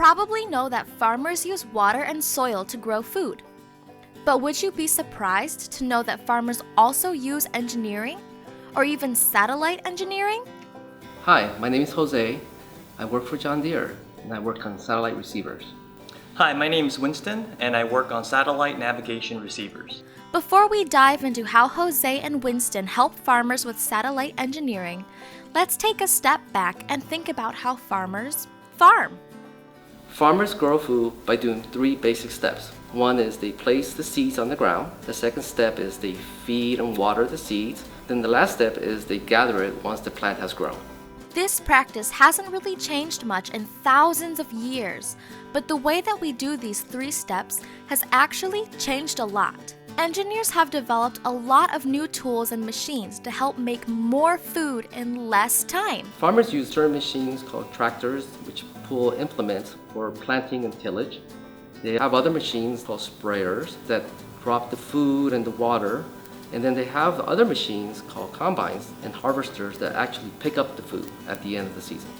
probably know that farmers use water and soil to grow food. But would you be surprised to know that farmers also use engineering, or even satellite engineering? Hi, my name is Jose. I work for John Deere, and I work on satellite receivers. Hi, my name is Winston, and I work on satellite navigation receivers. Before we dive into how Jose and Winston help farmers with satellite engineering, let's take a step back and think about how farmers farm. Farmers grow food by doing 3 basic steps. One is they place the seeds on the ground. The second step is they feed and water the seeds. Then the last step is they gather it once the plant has grown. This practice hasn't really changed much in thousands of years, but the way that we do these 3 steps has actually changed a lot. Engineers have developed a lot of new tools and machines to help make more food in less time. Farmers use certain machines called tractors, which pull implements for planting and tillage. They have other machines called sprayers that drop the food and the water. And then they have other machines called combines and harvesters that actually pick up the food at the end of the season.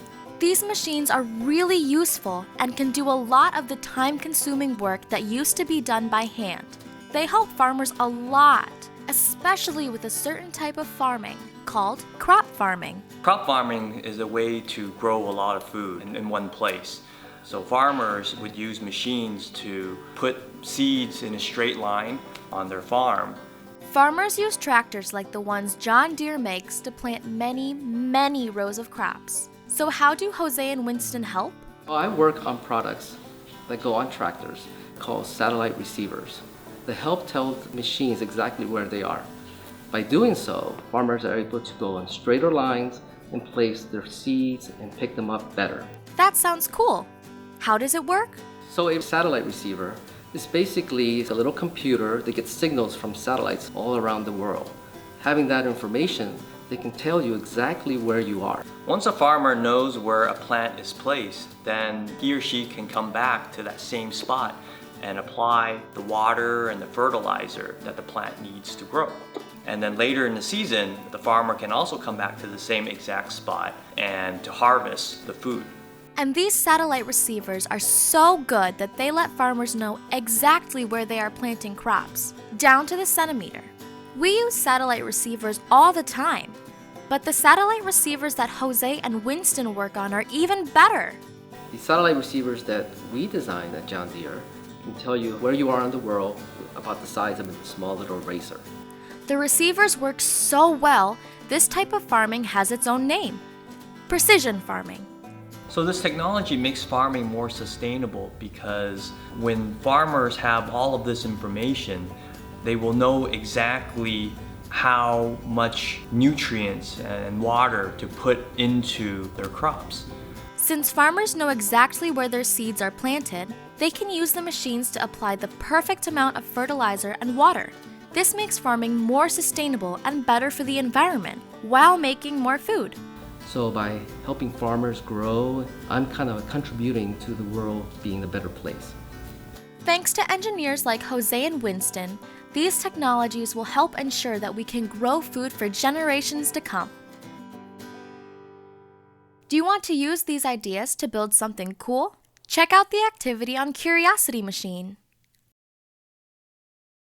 These machines are really useful and can do a lot of the time-consuming work that used to be done by hand. They help farmers a lot, especially with a certain type of farming called crop farming. Crop farming is a way to grow a lot of food in one place. So farmers would use machines to put seeds in a straight line on their farm. Farmers use tractors like the ones John Deere makes to plant many rows of crops. So how do Jose and Winston help? Well, I work on products that go on tractors called satellite receivers that help tell the machines exactly where they are. By doing so, farmers are able to go on straighter lines and place their seeds and pick them up better. That sounds cool. How does it work? So a satellite receiver is basically a little computer that gets signals from satellites all around the world. Having that information, they can tell you exactly where you are. Once a farmer knows where a plant is placed, then he or she can come back to that same spot and apply the water and the fertilizer that the plant needs to grow. And then later in the season, the farmer can also come back to the same exact spot and to harvest the food. And these satellite receivers are so good that they let farmers know exactly where they are planting crops, down to the centimeter. We use satellite receivers all the time, but the satellite receivers that Jose and Winston work on are even better. The satellite receivers that we designed at John Deere can tell you where you are in the world about the size of a small little eraser. The receivers work so well, this type of farming has its own name: precision farming. So this technology makes farming more sustainable because when farmers have all of this information, they will know exactly how much nutrients and water to put into their crops. Since farmers know exactly where their seeds are planted, they can use the machines to apply the perfect amount of fertilizer and water. This makes farming more sustainable and better for the environment, while making more food. So by helping farmers grow, I'm kind of contributing to the world being a better place. Thanks to engineers like Jose and Winston, these technologies will help ensure that we can grow food for generations to come. Do you want to use these ideas to build something cool? Check out the activity on Curiosity Machine.